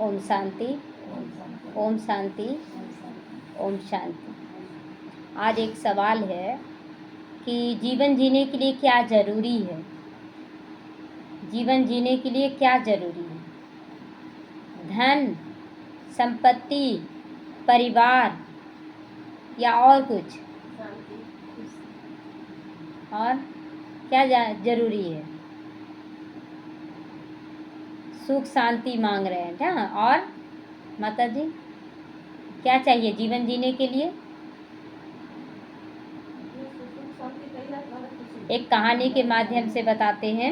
ओम शांति, ओम शांति, ओम शांति। आज एक सवाल है कि जीवन जीने के लिए क्या ज़रूरी है। जीवन जीने के लिए क्या ज़रूरी है? धन, संपत्ति, परिवार या और कुछ? और क्या ज़रूरी है? सुख शांति मांग रहे हैं क्या? और माता जी क्या चाहिए जीवन जीने के लिए? एक कहानी के माध्यम से बताते हैं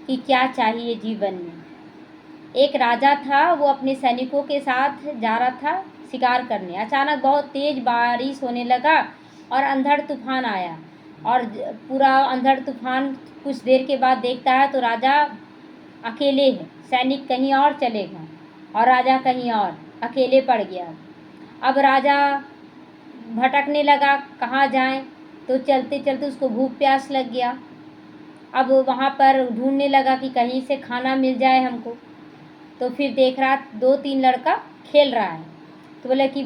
कि क्या चाहिए जीवन में। एक राजा था, वो अपने सैनिकों के साथ जा रहा था शिकार करने। अचानक बहुत तेज बारिश होने लगा और अंधड़ तूफान आया और पूरा अंधड़ तूफान कुछ देर के बाद देखता है तो राजा अकेले है। सैनिक कहीं और चले गए और राजा कहीं और अकेले पड़ गया। अब राजा भटकने लगा, कहाँ जाए। तो चलते चलते उसको भूख प्यास लग गया। अब वहाँ पर ढूंढने लगा कि कहीं से खाना मिल जाए हमको। तो फिर देख रहा 2-3 लड़का खेल रहा है। तो बोला कि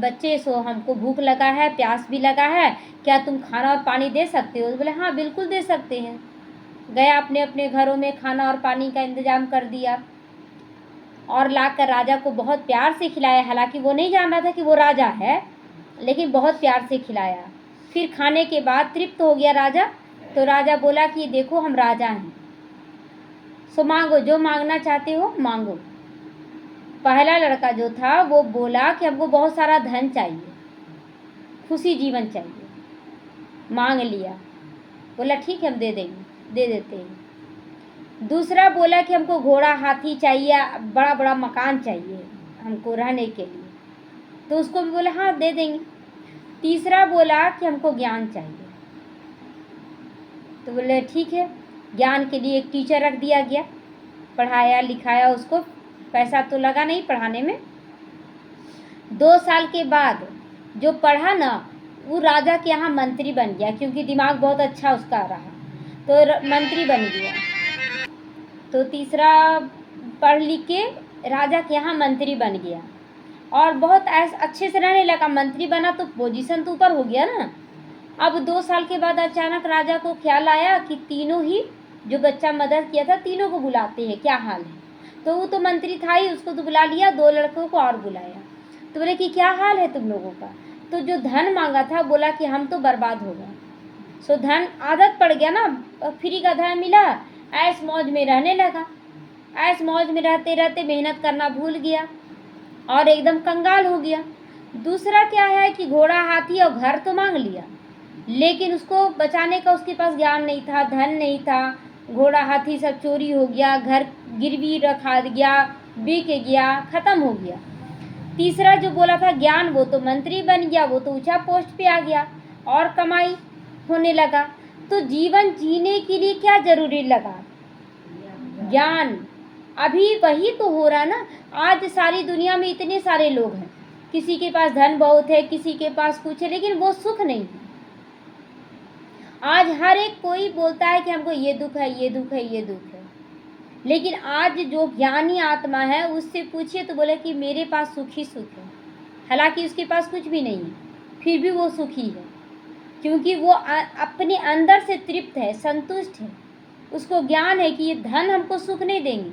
बच्चे सो हमको भूख लगा है, प्यास भी लगा है, क्या तुम खाना और पानी दे सकते हो? तो बोले हाँ बिल्कुल दे सकते हैं। गया अपने अपने घरों में खाना और पानी का इंतज़ाम कर दिया और लाकर राजा को बहुत प्यार से खिलाया। हालांकि वो नहीं जान रहा था कि वो राजा है, लेकिन बहुत प्यार से खिलाया। फिर खाने के बाद तृप्त हो गया राजा। तो राजा बोला कि देखो हम राजा हैं, सो मांगो, जो मांगना चाहते हो मांगो। पहला लड़का जो था वो बोला कि हमको बहुत सारा धन चाहिए, खुशी जीवन चाहिए। मांग लिया, बोला ठीक है हम दे देंगे, दे देते हैं। दूसरा बोला कि हमको घोड़ा हाथी चाहिए, बड़ा बड़ा मकान चाहिए हमको रहने के लिए। तो उसको भी बोला हाँ दे देंगे। तीसरा बोला कि हमको ज्ञान चाहिए। तो बोले ठीक है, ज्ञान के लिए एक टीचर रख दिया गया, पढ़ाया लिखाया उसको। पैसा तो लगा नहीं पढ़ाने में। 2 साल के बाद जो पढ़ा ना, वो राजा के यहाँ मंत्री बन गया, क्योंकि दिमाग बहुत अच्छा उसका रहा, तो मंत्री बन गया। तो तीसरा पढ़ लिख के राजा के यहाँ मंत्री बन गया और बहुत अच्छे से रहने लगा। मंत्री बना तो पोजीशन तो ऊपर हो गया ना। अब 2 साल के बाद अचानक राजा को ख्याल आया कि तीनों ही जो बच्चा मदद किया था, तीनों को बुलाते हैं, क्या हाल है। तो वो तो मंत्री था ही, उसको तो बुला लिया। 2 लड़कों को और बुलाया। तो बोले कि क्या हाल है तुम लोगों का? तो जो धन मांगा था बोला कि हम तो बर्बाद हो गए। सो धन आदत पड़ गया ना, फ्री का धन मिला, ऐश मौज में रहने लगा। ऐश मौज में रहते रहते मेहनत करना भूल गया और एकदम कंगाल हो गया। दूसरा क्या है कि घोड़ा हाथी और घर तो मांग लिया, लेकिन उसको बचाने का उसके पास ज्ञान नहीं था, धन नहीं था। घोड़ा हाथी सब चोरी हो गया, घर गिरवी रखा गया, बिक गया, ख़त्म हो गया। तीसरा जो बोला था ज्ञान, वो तो मंत्री बन गया, वो तो ऊंचा पोस्ट पे आ गया और कमाई होने लगा। तो जीवन जीने के लिए क्या ज़रूरी लगा? ज्ञान। अभी वही तो हो रहा ना। आज सारी दुनिया में इतने सारे लोग हैं, किसी के पास धन बहुत है, किसी के पास कुछ है, लेकिन वो सुख नहीं है। आज हर एक कोई बोलता है कि हमको ये दुख है, ये दुख है, ये दुख है, लेकिन आज जो ज्ञानी आत्मा है उससे पूछिए तो बोले कि मेरे पास सुख ही सुख है। हालांकि उसके पास कुछ भी नहीं है, फिर भी वो सुखी है, क्योंकि वो अपने अंदर से तृप्त है, संतुष्ट है। उसको ज्ञान है कि ये धन हमको सुख नहीं देंगे।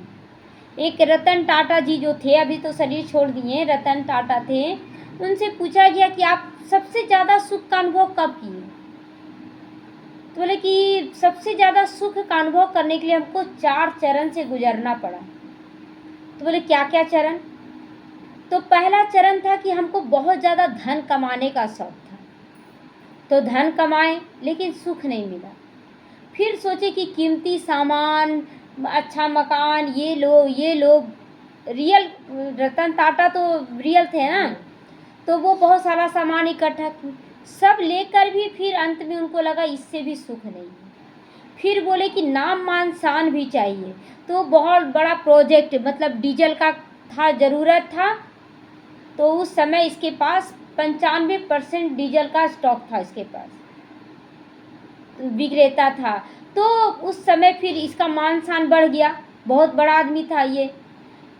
एक रतन टाटा जी जो थे, अभी तो शरीर छोड़ दिए, रतन टाटा थे, उनसे पूछा गया कि आप सबसे ज़्यादा सुख का अनुभव कब किए? तो बोले कि सबसे ज़्यादा सुख का अनुभव करने के लिए हमको 4 चरण से गुजरना पड़ा। तो बोले क्या क्या चरण? तो पहला चरण था कि हमको बहुत ज़्यादा धन कमाने का शौक था, तो धन कमाए लेकिन सुख नहीं मिला। फिर सोचे कि कीमती सामान, अच्छा मकान, ये लो ये लो। रियल रतन टाटा तो रियल थे ना, तो वो बहुत सारा सामान इकट्ठा की, सब लेकर भी फिर अंत में उनको लगा इससे भी सुख नहीं है। फिर बोले कि नाम मान शान भी चाहिए, तो बहुत बड़ा प्रोजेक्ट, मतलब डीजल का था, ज़रूरत था। तो उस समय इसके पास 95% डीजल का स्टॉक था, इसके पास विक्रेता था। तो उस समय फिर इसका मान शान बढ़ गया, बहुत बड़ा आदमी था ये।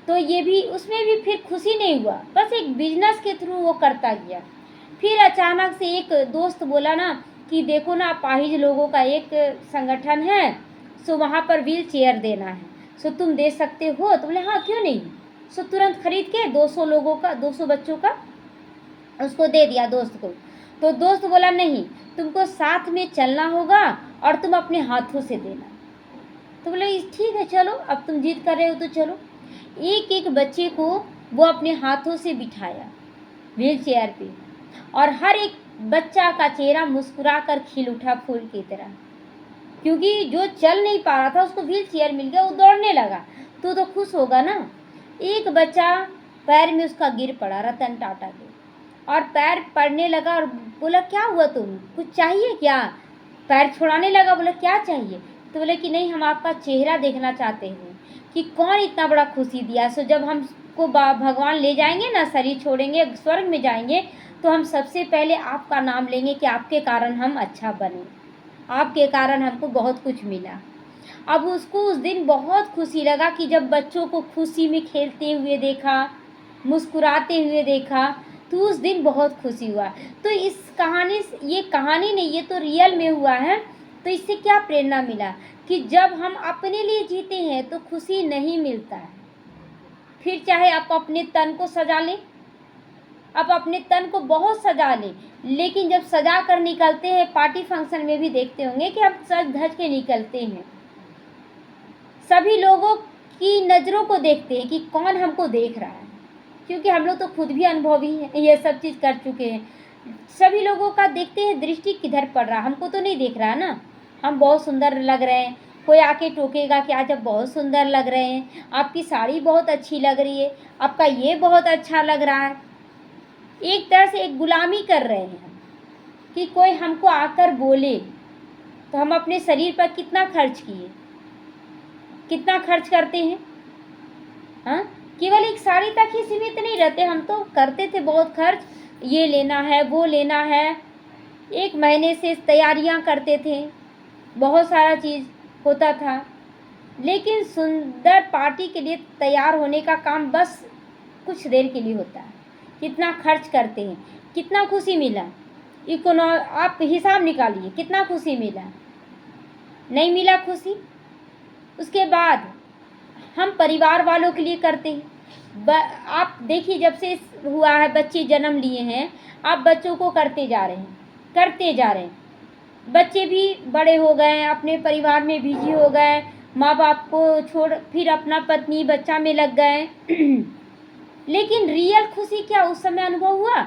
तो ये भी, उसमें भी फिर खुशी नहीं हुआ, बस एक बिजनेस के थ्रू वो करता गया। फिर अचानक से एक दोस्त बोला ना कि देखो ना, अपाहिज लोगों का एक संगठन है, सो वहाँ पर व्हील चेयर देना है, सो तुम दे सकते हो? तो बोले हाँ क्यों नहीं। सो तुरंत खरीद के 200 लोगों का, 200 बच्चों का उसको दे दिया दोस्त को। तो दोस्त बोला नहीं, तुमको साथ में चलना होगा और तुम अपने हाथों से देना। तो बोले ठीक है चलो, अब तुम जिद कर रहे हो तो चलो। एक एक बच्चे को वो अपने हाथों से बिठाया व्हील चेयर पे, और हर एक बच्चा का चेहरा मुस्कुरा कर खिल उठा फूल की तरह, क्योंकि जो चल नहीं पा रहा था उसको व्हील चेयर मिल गया, वो दौड़ने लगा। तो खुश होगा ना। एक बच्चा पैर में उसका गिर पड़ा रतन टाटा के, और पैर पड़ने लगा और बोला क्या हुआ, तुम कुछ चाहिए क्या? पैर छुड़ाने लगा, बोला क्या चाहिए? तो बोले कि नहीं, हम आपका चेहरा देखना चाहते हैं कि कौन इतना बड़ा खुशी दिया। सो जब हमको भगवान ले जाएंगे ना, शरीर छोड़ेंगे, स्वर्ग में जाएंगे, तो हम सबसे पहले आपका नाम लेंगे कि आपके कारण हम अच्छा बने, आपके कारण हमको बहुत कुछ मिला। अब उसको उस दिन बहुत खुशी लगा कि जब बच्चों को खुशी में खेलते हुए देखा, मुस्कुराते हुए देखा, तो उस दिन बहुत खुशी हुआ। तो इस कहानी, ये कहानी नहीं, ये तो रियल में हुआ है। तो इससे क्या प्रेरणा मिला कि जब हम अपने लिए जीते हैं तो खुशी नहीं मिलता है। फिर चाहे आप अपने तन को सजा लें, आप अपने तन को बहुत सजा लें, लेकिन जब सजा कर निकलते हैं, पार्टी फंक्शन में भी देखते होंगे कि आप सज धज के निकलते हैं, सभी लोगों की नज़रों को देखते हैं कि कौन हमको देख रहा है, क्योंकि हम लोग तो खुद भी अनुभवी हैं, ये सब चीज़ कर चुके हैं। सभी लोगों का देखते हैं दृष्टि किधर पड़ रहा, हमको तो नहीं देख रहा ना। हम बहुत सुंदर लग रहे हैं, कोई आके टोकेगा कि आज आप बहुत सुंदर लग रहे हैं, आपकी साड़ी बहुत अच्छी लग रही है, आपका ये बहुत अच्छा लग रहा है। एक तरह से एक गुलामी कर रहे हैं हम, कि कोई हमको आकर बोले। तो हम अपने शरीर पर कितना खर्च किए, कितना खर्च करते हैं। हाँ, केवल एक साड़ी तक ही सीमित नहीं रहते, हम तो करते थे बहुत खर्च, ये लेना है वो लेना है, एक महीने से तैयारियां करते थे, बहुत सारा चीज़ होता था। लेकिन सुंदर पार्टी के लिए तैयार होने का काम बस कुछ देर के लिए होता है। कितना खर्च करते हैं, कितना खुशी मिला, आप हिसाब निकालिए, कितना खुशी मिला? नहीं मिला खुशी। उसके बाद हम परिवार वालों के लिए करते हैं। आप देखिए, जब से हुआ है, बच्चे जन्म लिए हैं, आप बच्चों को करते जा रहे हैं, करते जा रहे हैं। बच्चे भी बड़े हो गए, अपने परिवार में बिजी हो गए, माँ बाप को छोड़ फिर अपना पत्नी बच्चा में लग गए। लेकिन रियल खुशी क्या उस समय अनुभव हुआ?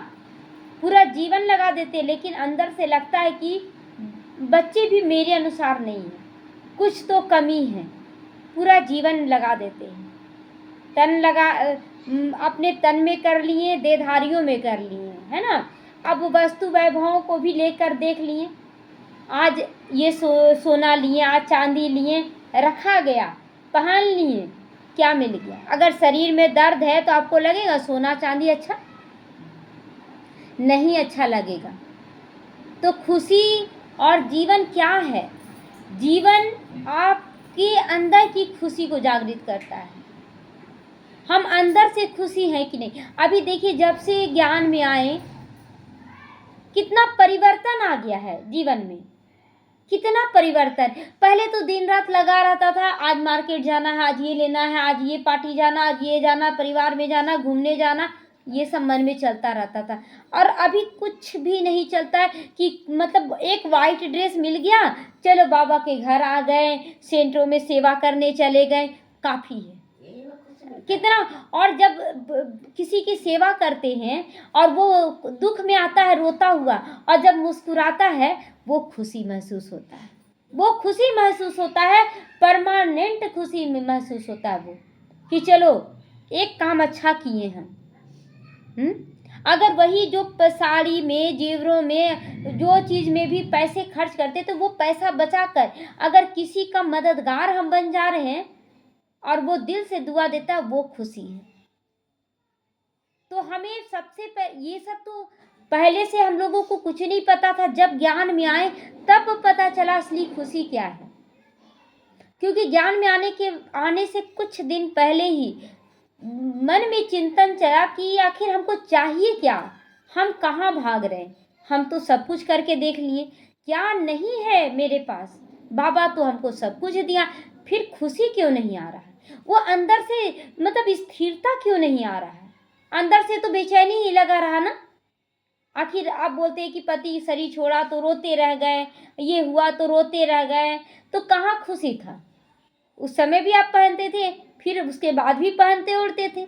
पूरा जीवन लगा देते, लेकिन अंदर से लगता है कि बच्चे भी मेरे अनुसार नहीं है, कुछ तो कमी है। पूरा जीवन लगा देते हैं, तन लगा, अपने तन में कर लिए, देहधारियों में कर लिए, है ना। अब वस्तु वैभवों को भी लेकर देख लिए, आज ये सोना लिए, आज चांदी लिए, रखा गया, पहन लिए, क्या मिल गया? अगर शरीर में दर्द है तो आपको लगेगा सोना चांदी अच्छा? नहीं अच्छा लगेगा। तो खुशी और जीवन क्या है? जीवन आपके अंदर की खुशी को जागृत करता है। हम अंदर से खुशी हैं कि नहीं? अभी देखिए, जब से ज्ञान में आए, कितना परिवर्तन आ गया है जीवन में, कितना परिवर्तन। पहले तो दिन रात लगा रहता था, आज मार्केट जाना है, आज ये लेना है, आज ये पार्टी जाना, आज ये जाना, परिवार में जाना, घूमने जाना, ये सब मन में चलता रहता था। और अभी कुछ भी नहीं चलता है कि मतलब एक वाइट ड्रेस मिल गया, चलो बाबा के घर आ गए, सेंटरों में सेवा करने चले गए, काफ़ी है। कितना, और जब किसी की सेवा करते हैं और वो दुख में आता है रोता हुआ, और जब मुस्कुराता है, वो खुशी महसूस होता है, वो खुशी महसूस होता है, परमानेंट खुशी में महसूस होता है वो, कि चलो एक काम अच्छा किए हम। अगर वही जो साड़ी में, जेवरों में, जो चीज़ में भी पैसे खर्च करते, तो वो पैसा बचाकर अगर किसी का मददगार हम बन जा रहे हैं और वो दिल से दुआ देता है, वो खुशी है। तो हमें ये सब तो पहले से हम लोगों को कुछ नहीं पता था, जब ज्ञान में आए तब पता चला असली खुशी क्या है। क्योंकि ज्ञान में आने से कुछ दिन पहले ही मन में चिंतन चला कि आखिर हमको चाहिए क्या, हम कहाँ भाग रहे हैं, हम तो सब कुछ करके देख लिए, क्या नहीं है मेरे पास, बाबा तो हमको सब कुछ दिया, फिर खुशी क्यों नहीं आ रहा है, वो अंदर से मतलब स्थिरता क्यों नहीं आ रहा है, अंदर से तो बेचैनी ही लगा रहा ना। आखिर आप बोलते हैं कि पति शरीर छोड़ा तो रोते रह गए, ये हुआ तो रोते रह गए, तो कहाँ खुशी था। उस समय भी आप पहनते थे, फिर उसके बाद भी पहनते ओढ़ते थे,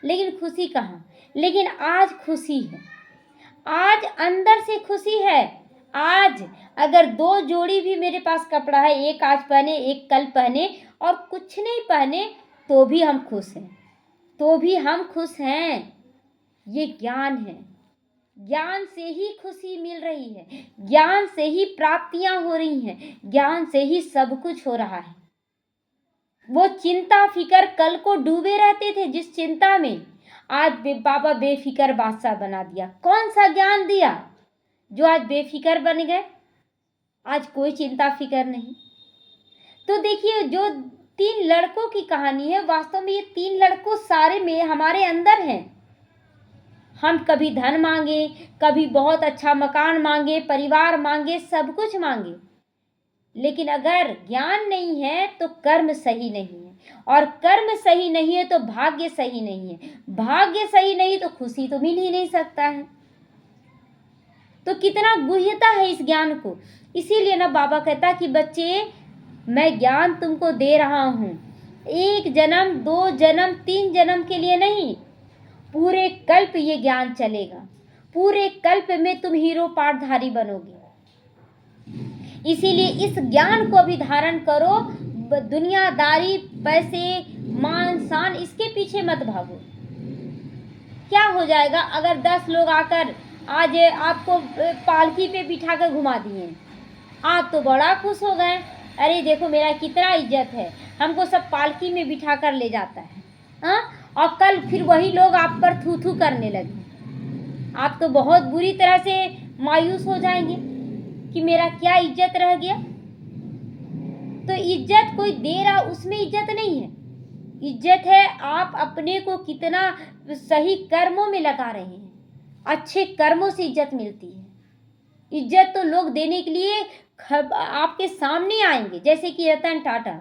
लेकिन खुशी कहाँ। लेकिन आज खुशी है, आज अंदर से खुशी है। आज अगर 2 जोड़ी भी मेरे पास कपड़ा है, एक आज पहने एक कल पहने और कुछ नहीं पहने, तो भी हम खुश हैं, तो भी हम खुश हैं। ये ज्ञान है, ज्ञान से ही खुशी मिल रही है, ज्ञान से ही प्राप्तियां हो रही हैं, ज्ञान से ही सब कुछ हो रहा है। वो चिंता फिकर कल को डूबे रहते थे जिस चिंता में, आज बाबा बेफिकर बादशाह बना दिया। कौन सा ज्ञान दिया जो आज बेफिकर बन गए, आज कोई चिंता फिकर नहीं। तो देखिए, जो 3 लड़कों की कहानी है, वास्तव में ये 3 लड़कों सारे में हमारे अंदर हैं। हम कभी धन मांगे, कभी बहुत अच्छा मकान मांगे, परिवार मांगे, सब कुछ मांगे, लेकिन अगर ज्ञान नहीं है तो कर्म सही नहीं है, और कर्म सही नहीं है तो भाग्य सही नहीं है, भाग्य सही नहीं तो खुशी तो मिल ही नहीं सकता है। तो कितना गुह्यता है इस ज्ञान को। इसीलिए ना बाबा कहता कि बच्चे, मैं ज्ञान तुमको दे रहा हूँ, 1 जन्म 2 जन्म 3 जन्म के लिए नहीं, पूरे कल्प ये ज्ञान चलेगा, पूरे कल्प में तुम हीरो पाठधारी बनोगे। इसीलिए इस ज्ञान को अभी धारण करो, दुनियादारी, पैसे, मान शान, इसके पीछे मत भागो। क्या हो जाएगा अगर 10 लोग आकर आज आपको पालकी पे बिठा कर घुमा दिए, आप तो बड़ा खुश हो गए, अरे देखो मेरा कितना इज्जत है, हमको सब पालकी में बिठा कर ले जाता है, हाँ। और कल फिर वही लोग आप पर थू थू करने लगे, आप तो बहुत बुरी तरह से मायूस हो जाएंगे कि मेरा क्या इज्जत रह गया। तो इज्जत कोई दे रहा, उसमें इज्जत नहीं है, इज्जत है आप अपने को कितना सही कर्मों में लगा रहे हैं, अच्छे कर्मों से इज्जत मिलती है। इज्जत तो लोग देने के लिए आपके सामने आएंगे, जैसे कि रतन टाटा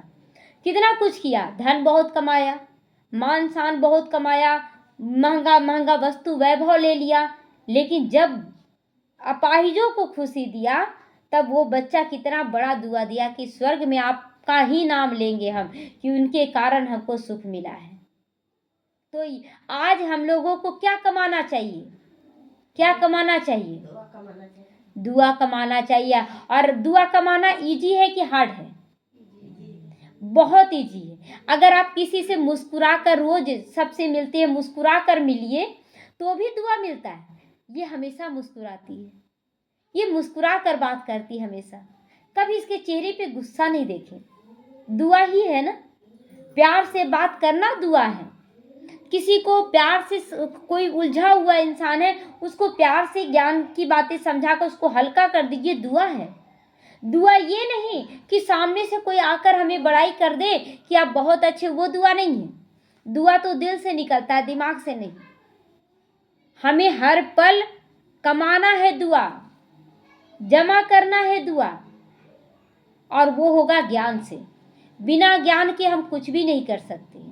कितना कुछ किया, धन बहुत कमाया, मान शान बहुत कमाया, महंगा महंगा वस्तु वैभव ले लिया, लेकिन जब अपाहिजों को खुशी दिया तब वो बच्चा कितना बड़ा दुआ दिया कि स्वर्ग में आपका ही नाम लेंगे हम, कि उनके कारण हमको सुख मिला है। तो आज हम लोगों को क्या कमाना चाहिए, क्या कमाना चाहिए, दुआ कमाना चाहिए। और दुआ कमाना इजी है कि हार्ड है, बहुत इजी है। अगर आप किसी से मुस्कुरा कर, रोज सबसे मिलते हैं, मुस्कुरा कर मिलिए तो भी दुआ मिलता है। ये हमेशा मुस्कुराती है, ये मुस्कुरा कर बात करती है हमेशा, कभी इसके चेहरे पे गुस्सा नहीं देखे, दुआ ही है ना। प्यार से बात करना दुआ है। किसी को प्यार से, कोई उलझा हुआ इंसान है उसको प्यार से ज्ञान की बातें समझाकर उसको हल्का कर दीजिए, दुआ है। दुआ ये नहीं कि सामने से कोई आकर हमें बड़ाई कर दे कि आप बहुत अच्छे, वो दुआ नहीं है। दुआ तो दिल से निकलता है, दिमाग से नहीं। हमें हर पल कमाना है दुआ, जमा करना है दुआ, और वो होगा ज्ञान से। बिना ज्ञान के हम कुछ भी नहीं कर सकते।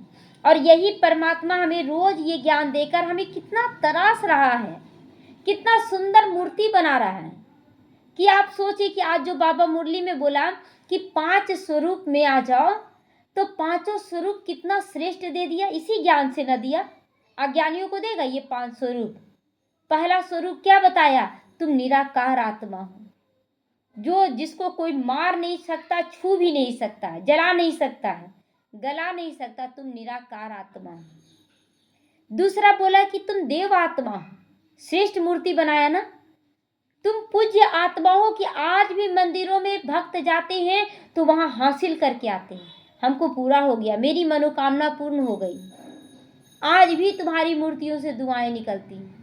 और यही परमात्मा हमें रोज ये ज्ञान देकर हमें कितना तराश रहा है, कितना सुंदर मूर्ति बना रहा है। कि आप सोचिए कि आज जो बाबा मुरली में बोला कि 5 स्वरूप में आ जाओ, तो 5 स्वरूप कितना श्रेष्ठ दे दिया, इसी ज्ञान से न दिया। अज्ञानियों को देगा ये 5 स्वरूप। पहला स्वरूप क्या बताया, तुम निराकार आत्मा हो, जो जिसको कोई मार नहीं सकता, छू भी नहीं सकता है, जला नहीं सकता है, गला नहीं सकता, तुम निराकार आत्मा हो। दूसरा बोला कि तुम देव आत्मा हो, श्रेष्ठ मूर्ति बनाया ना। तुम पूज्य आत्मा हो कि आज भी मंदिरों में भक्त जाते हैं तो वहां हासिल करके आते हैं, हमको पूरा हो गया, मेरी मनोकामना पूर्ण हो गई। आज भी तुम्हारी मूर्तियों से दुआएं निकलती हैं।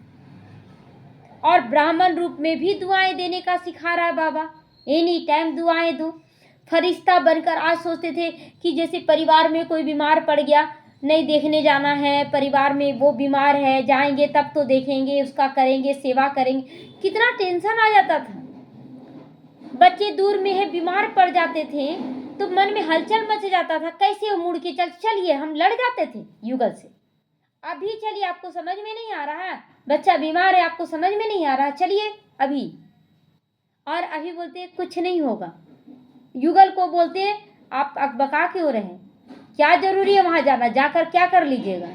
और ब्राह्मण रूप में भी दुआएं देने का सिखा रहा है बाबा, एनी टाइम दुआएं दो। फरिश्ता बनकर, आज सोचते थे कि जैसे परिवार में कोई बीमार पड़ गया नहीं देखने जाना है, परिवार में वो बीमार है, जाएंगे तब तो देखेंगे, उसका करेंगे, सेवा करेंगे, कितना टेंशन आ जाता था। बच्चे दूर में है, बीमार पड़ जाते थे तो मन में हलचल मच जाता था, कैसे वो मुड़ के चलिए हम लड़ जाते थे युगल से। अभी चलिए, आपको समझ में नहीं आ रहा है, बच्चा बीमार है, आपको समझ में नहीं आ रहा, चलिए अभी। और अभी बोलते कुछ नहीं होगा। युगल को बोलते आप अकबका क्यों रहे, क्या जरूरी है वहां जाना, जाकर क्या कर लीजिएगा,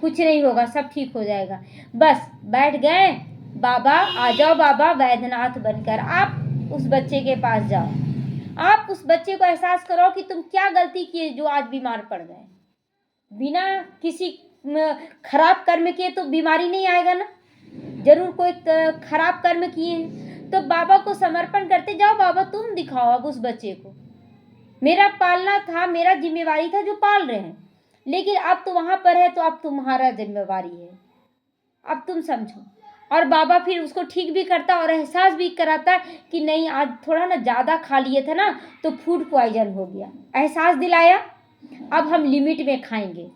कुछ नहीं होगा, सब ठीक हो जाएगा। बस बैठ गए, बाबा आ जाओ, बाबा वैद्यनाथ बनकर आप उस बच्चे के पास जाओ, आप उस बच्चे को एहसास करो कि तुम क्या गलती किए जो आज बीमार पड़ गए। बिना किसी खराब कर्म किए तो बीमारी नहीं आएगा ना, जरूर कोई खराब कर्म किए हैं। तो बाबा को समर्पण करते जाओ, बाबा तुम दिखाओ अब उस बच्चे को, मेरा पालना था, मेरा जिम्मेवारी था जो पाल रहे हैं, लेकिन अब तो वहां पर है तो अब तुम्हारा जिम्मेवारी है, अब तुम समझो। और बाबा फिर उसको ठीक भी करता और एहसास भी कराता कि नहीं आज थोड़ा ना ज़्यादा खा लिए थे ना तो फूड पॉइजन हो गया, एहसास दिलाया, अब हम लिमिट में खाएंगे,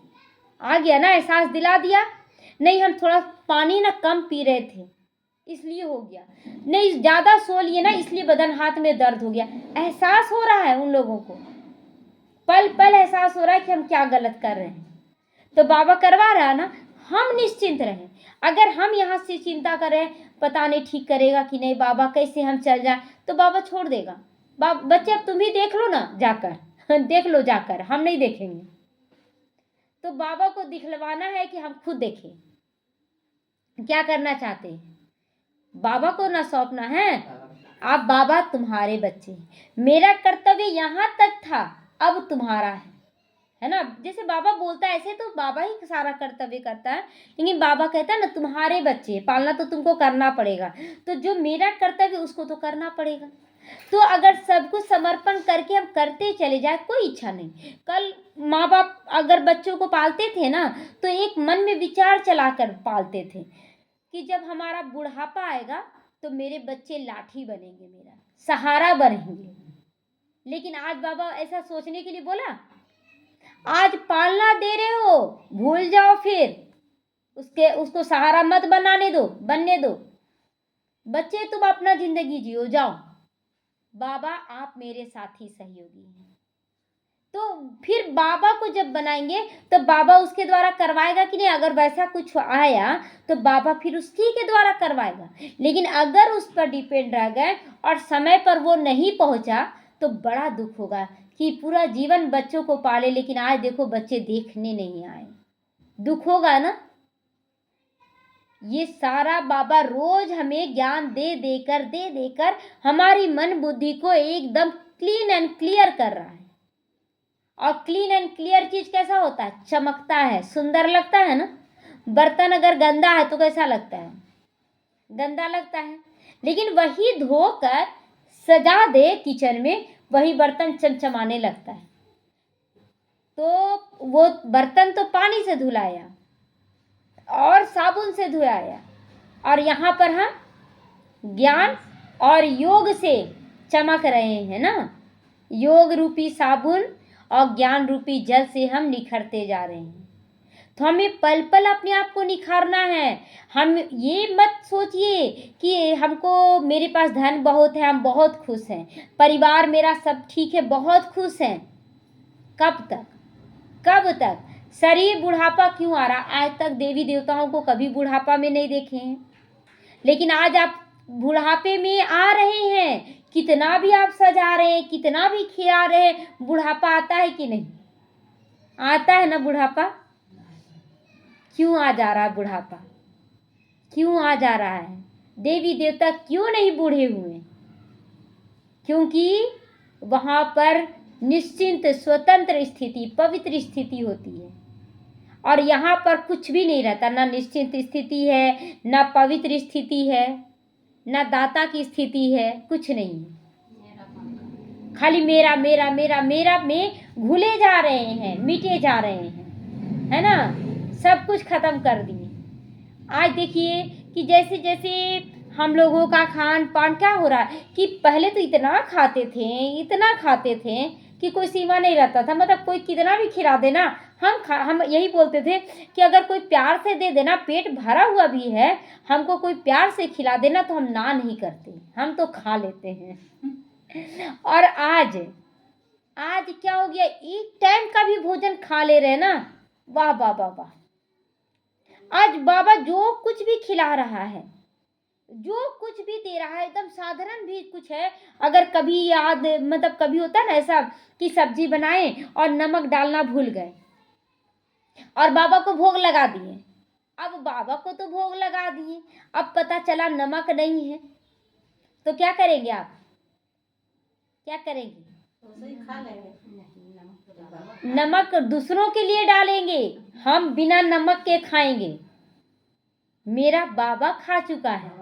आ गया ना, एहसास दिला दिया। नहीं हम थोड़ा पानी ना कम पी रहे थे इसलिए हो गया, नहीं ज़्यादा सो लिए ना इसलिए बदन हाथ में दर्द हो गया, एहसास हो रहा है उन लोगों को, पल पल एहसास हो रहा है कि हम क्या गलत कर रहे हैं। तो बाबा करवा रहा है ना, हम निश्चिंत रहें। अगर हम यहाँ से चिंता करें पता नहीं ठीक करेगा कि नहीं, बाबा कैसे हम चल जाए, तो बाबा छोड़ देगा। बच्चे अब तुम ही देख लो ना जाकर देख लो जाकर, हम नहीं देखेंगे। तो बाबा को दिखलवाना है कि हम खुद देखें, क्या करना चाहते हैं, बाबा को ना सौंपना है। आप बाबा तुम्हारे बच्चे, मेरा कर्तव्य यहाँ तक था, अब तुम्हारा है ना। जैसे बाबा बोलता है ऐसे तो बाबा ही सारा कर्तव्य करता है, लेकिन बाबा कहता है ना तुम्हारे बच्चे पालना तो तुमको करना पड़ेगा, तो जो मेरा कर्तव्य उसको तो करना पड़ेगा। तो अगर सब कुछ समर्पण करके हम करते चले जाए, कोई इच्छा नहीं। कल माँ बाप अगर बच्चों को पालते थे ना तो एक मन में विचार चलाकर पालते थे कि जब हमारा बुढ़ापा आएगा तो मेरे बच्चे लाठी बनेंगे, मेरा सहारा बनेंगे। लेकिन आज बाबा ऐसा सोचने के लिए बोला, आज पालना दे रहे हो भूल जाओ, फिर उसको सहारा मत बनने दो। बच्चे तुम अपना जिंदगी जियो, जाओ, बाबा आप मेरे साथी सहयोगी हैं। तो फिर बाबा को जब बनाएंगे तो बाबा उसके द्वारा करवाएगा कि नहीं, अगर वैसा कुछ आया तो बाबा फिर उसकी के द्वारा करवाएगा। लेकिन अगर उस पर डिपेंड रह गए और समय पर वो नहीं पहुंचा तो बड़ा दुख होगा कि पूरा जीवन बच्चों को पाले लेकिन आज देखो बच्चे देखने नहीं आए, दुख होगा ना। ये सारा बाबा रोज हमें ज्ञान दे देकर हमारी मन बुद्धि को एकदम क्लीन एंड क्लियर कर रहा है। और क्लीन एंड क्लियर चीज कैसा होता है, चमकता है, सुंदर लगता है ना। बर्तन अगर गंदा है तो कैसा लगता है, गंदा लगता है। लेकिन वही धोकर सजा दे किचन में, वही बर्तन चमचमाने लगता है। तो वो बर्तन तो पानी से धुलाया और साबुन से धुलाया, और यहाँ पर हम ज्ञान और योग से चमक रहे हैं ना। योग रूपी साबुन और ज्ञान रूपी जल से हम निखरते जा रहे हैं। तो हमें पल पल अपने आप को निखारना है। हम ये मत सोचिए कि हमको, मेरे पास धन बहुत है, हम बहुत खुश हैं, परिवार मेरा सब ठीक है, बहुत खुश हैं। कब तक शरीर बुढ़ापा क्यों आ रहा। आज तक देवी देवताओं को कभी बुढ़ापा में नहीं देखे हैं, लेकिन आज आप बुढ़ापे में आ रहे हैं। कितना भी आप सजा रहे हैं, कितना भी खिला रहे हैं, बुढ़ापा आता है कि नहीं, आता है ना बुढ़ापा। क्यों आ जा रहा है बुढ़ापा, क्यों आ जा रहा है, देवी देवता क्यों नहीं बूढ़े हुए, क्योंकि वहां पर निश्चिंत स्वतंत्र स्थिति, पवित्र स्थिति होती है। और यहाँ पर कुछ भी नहीं रहता, ना निश्चिंत स्थिति है, ना पवित्र स्थिति है, ना दाता की स्थिति है, कुछ नहीं है। खाली मेरा मेरा मेरा मेरा में घुले जा रहे हैं, मिटे जा रहे हैं, है ना। सब कुछ खत्म कर दिए। आज देखिए कि जैसे जैसे हम लोगों का खान पान क्या हो रहा है कि पहले तो इतना खाते थे कि कोई सीमा नहीं रहता था। मतलब कोई कितना भी खिला देना हम यही बोलते थे कि अगर कोई प्यार से दे देना, पेट भरा हुआ भी है, हमको कोई प्यार से खिला देना तो हम ना नहीं करते, हम तो खा लेते हैं। और आज क्या हो गया, एक टाइम का भी भोजन खा ले रहे ना, वाह वाह वाह वाह। आज बाबा जो कुछ भी खिला रहा है, जो कुछ भी दे रहा है, एकदम साधारण भी कुछ है, अगर कभी याद मतलब कभी होता है ना ऐसा कि सब्जी बनाए और नमक डालना भूल गए और बाबा को भोग लगा दिए, अब बाबा को तो भोग लगा दिए, अब पता चला नमक नहीं है, तो क्या करेंगे आप, क्या करेंगे? खा लेंगे। नमक दूसरों के लिए डालेंगे, हम बिना नमक के खाएंगे। मेरा बाबा खा चुका है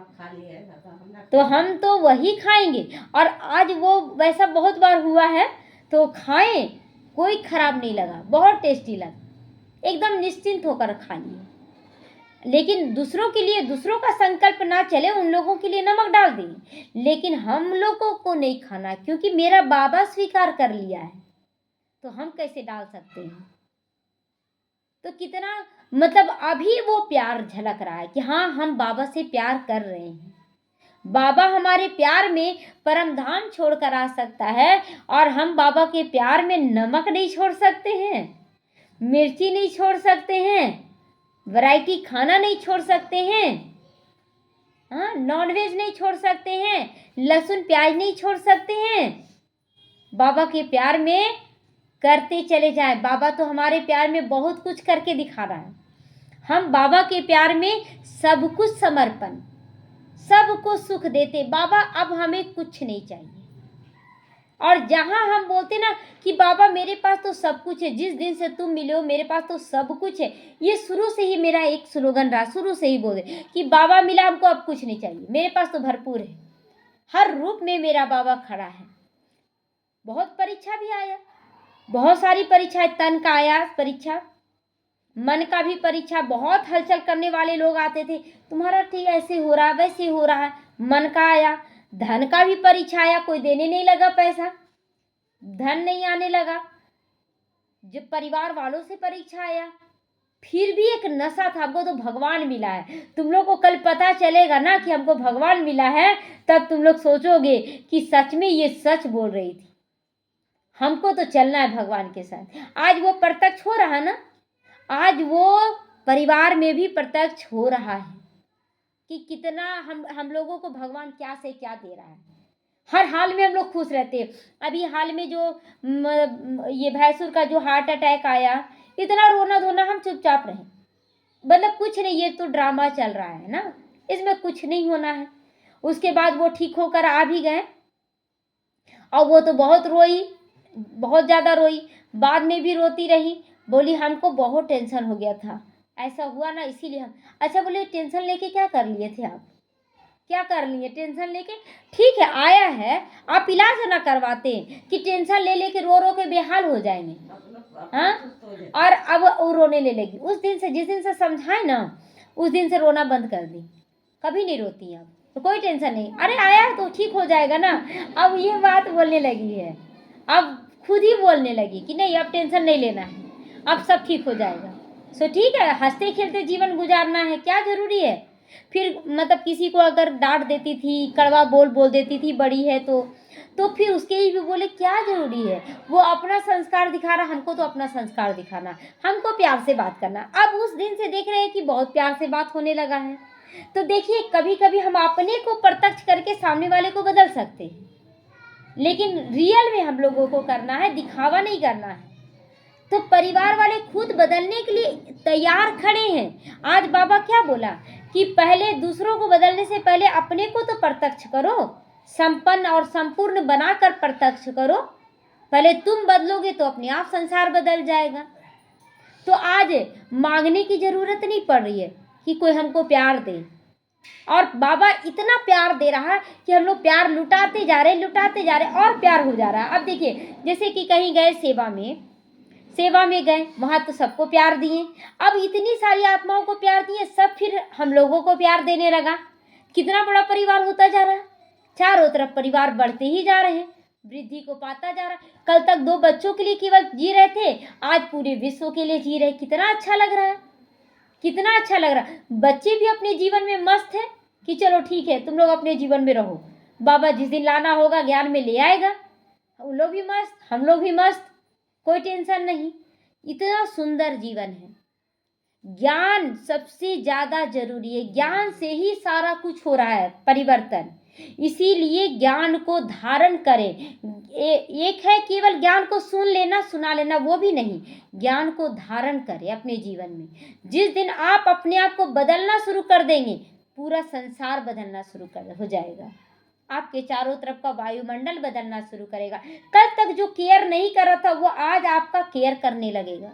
तो हम तो वही खाएंगे। और आज वो वैसा बहुत बार हुआ है, तो खाएं, कोई खराब नहीं लगा, बहुत टेस्टी लगा, एकदम निश्चिंत होकर खा लिए। लेकिन दूसरों के लिए, दूसरों का संकल्प ना चले, उन लोगों के लिए नमक डाल दें, लेकिन हम लोगों को नहीं खाना, क्योंकि मेरा बाबा स्वीकार कर लिया है, तो हम कैसे डाल सकते हैं? तो कितना मतलब अभी वो प्यार झलक रहा है कि हाँ, हम बाबा से प्यार कर रहे हैं। बाबा हमारे प्यार में परम धाम छोड़कर आ सकता है, और हम बाबा के प्यार में नमक नहीं छोड़ सकते हैं, मिर्ची नहीं छोड़ सकते हैं, वैरायटी खाना नहीं छोड़ सकते हैं, हाँ, नॉनवेज नहीं छोड़ सकते हैं, लहसुन प्याज नहीं छोड़ सकते हैं। बाबा के प्यार में करते चले जाएं। बाबा तो हमारे प्यार में बहुत कुछ करके दिखा रहा है। हम बाबा के प्यार में सब कुछ समर्पण, सबको सुख देते बाबा, अब हमें कुछ नहीं चाहिए। और जहां हम बोलते ना कि बाबा मेरे पास तो सब कुछ है, जिस दिन से तुम मिले हो मेरे पास तो सब कुछ है, ये शुरू से ही मेरा एक स्लोगन रहा, शुरू से ही बोले कि बाबा मिला हमको, अब कुछ नहीं चाहिए, मेरे पास तो भरपूर है, हर रूप में मेरा बाबा खड़ा है। बहुत परीक्षा भी आया, बहुत सारी परीक्षाएं, तन का आया परीक्षा, मन का भी परीक्षा, बहुत हलचल करने वाले लोग आते थे, तुम्हारा ठीक ऐसे हो रहा है, वैसे हो रहा है, मन का आया। धन का भी परीक्षा आया, कोई देने नहीं लगा पैसा, धन नहीं आने लगा। जब परिवार वालों से परीक्षा आया, फिर भी एक नशा था, हमको तो भगवान मिला है। तुम लोग को कल पता चलेगा ना कि हमको भगवान मिला है, तब तुम लोग सोचोगे कि सच में ये सच बोल रही थी, हमको तो चलना है भगवान के साथ। आज वो प्रत्यक्ष हो रहा ना, आज वो परिवार में भी प्रत्यक्ष हो रहा है कि कितना हम लोगों को भगवान क्या से क्या दे रहा है। हर हाल में हम लोग खुश रहते हैं। अभी हाल में जो ये भैंसुर का जो हार्ट अटैक आया, इतना रोना धोना, हम चुपचाप रहे, मतलब कुछ नहीं, ये तो ड्रामा चल रहा है ना, इसमें कुछ नहीं होना है। उसके बाद वो ठीक होकर आ भी गए, और वो तो बहुत रोई, बहुत ज़्यादा रोई, बाद में भी रोती रही, बोली हमको बहुत टेंशन हो गया था, ऐसा हुआ ना इसीलिए हम। अच्छा, बोले टेंशन लेके क्या कर लिए थे आप, क्या कर लिए टेंशन लेके? ठीक है, आया है, आप इलाज ना करवाते कि टेंशन ले लेके रो रो के बेहाल हो जाएंगे, हाँ? और अब वो रोने ले लगी। उस दिन से, जिस दिन से समझाए ना, उस दिन से रोना बंद कर दी, कभी नहीं रोती अब, तो कोई टेंशन नहीं, अरे आया है तो ठीक हो जाएगा ना। अब ये बात बोलने लगी है, अब खुद ही बोलने लगी कि नहीं, अब टेंशन नहीं लेना है, अब सब ठीक हो जाएगा। सो ठीक है, हंसते खेलते जीवन गुजारना है, क्या जरूरी है? फिर मतलब किसी को अगर डांट देती थी, कड़वा बोल देती थी, बड़ी है तो फिर उसके ही भी बोले क्या जरूरी है? वो अपना संस्कार दिखा रहा, हमको तो अपना संस्कार दिखाना, हमको प्यार से बात करना। अब उस दिन से देख रहे हैं कि बहुत प्यार से बात होने लगा है। तो देखिए, कभी कभी हम अपने को प्रत्यक्ष करके सामने वाले को बदल सकते हैं, लेकिन रियल में हम लोगों को करना है, दिखावा नहीं करना है। तो परिवार वाले खुद बदलने के लिए तैयार खड़े हैं। आज बाबा क्या बोला कि पहले दूसरों को बदलने से पहले अपने को तो प्रत्यक्ष करो, संपन्न और संपूर्ण बनाकर प्रत्यक्ष करो। पहले तुम बदलोगे तो अपने आप संसार बदल जाएगा। तो आज मांगने की जरूरत नहीं पड़ रही है कि कोई हमको प्यार दे, और बाबा इतना प्यार दे रहा है कि हम लोग प्यार लुटाते जा रहे और प्यार हो जा रहा है। अब देखिए, जैसे कि कहीं गए सेवा में गए, वहां तो सबको प्यार दिए, अब इतनी सारी आत्माओं को प्यार दिए, सब फिर हम लोगों को प्यार देने लगा। कितना बड़ा परिवार होता जा रहा है, चारों तरफ परिवार बढ़ते ही जा रहे हैं, वृद्धि को पाता जा रहा है। कल तक 2 बच्चों के लिए केवल जी रहे थे, आज पूरे विश्व के लिए जी रहे। कितना अच्छा लग रहा है, कितना अच्छा लग रहा है। बच्चे भी अपने जीवन में मस्त है कि चलो ठीक है, तुम लोग अपने जीवन में रहो, बाबा जिस दिन लाना होगा ज्ञान में ले आएगा। उन लोग भी मस्त, हम लोग भी मस्त, कोई टेंशन नहीं। इतना सुंदर जीवन है। ज्ञान सबसे ज्यादा जरूरी है, ज्ञान से ही सारा कुछ हो रहा है परिवर्तन। इसीलिए ज्ञान को धारण करें। एक है केवल ज्ञान को सुन लेना, सुना लेना, वो भी नहीं, ज्ञान को धारण करें अपने जीवन में। जिस दिन आप अपने आप को बदलना शुरू कर देंगे, पूरा संसार बदलना शुरू हो जाएगा। आपके चारों तरफ का वायुमंडल बदलना शुरू करेगा। कल तक जो केयर नहीं कर रहा था, वो आज आपका केयर करने लगेगा।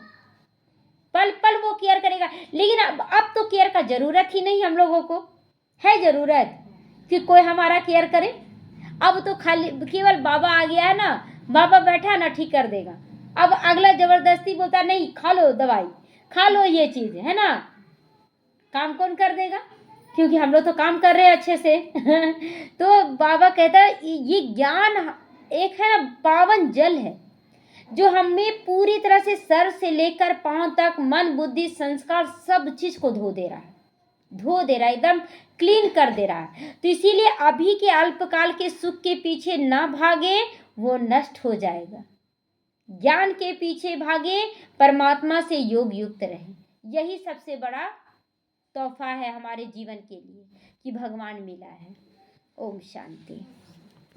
पल पल वो केयर करेगा। लेकिन अब तो केयर का जरूरत ही नहीं, हम लोगों को है जरूरत कि कोई हमारा केयर करे। अब तो खाली केवल बाबा आ गया है ना, बाबा बैठा है ना, ठीक कर देगा। अब अगला जबरदस्ती बोलता नहीं खा लो दवाई, खा लो ये चीज, है ना, काम कौन कर देगा, क्योंकि हम लोग तो काम कर रहे हैं अच्छे से। तो बाबा कहता है ये ज्ञान एक है ना, पावन जल है, जो हमें पूरी तरह से सर से लेकर पांव तक मन बुद्धि संस्कार सब चीज को धो दे रहा है, धो दे रहा है, एकदम क्लीन कर दे रहा है। तो इसीलिए अभी के अल्पकाल के सुख के पीछे ना भागे, वो नष्ट हो जाएगा। ज्ञान के पीछे भागे, परमात्मा से योग युक्त रहे। यही सबसे बड़ा तोहफा है हमारे जीवन के लिए कि भगवान मिला है। ओम शांति।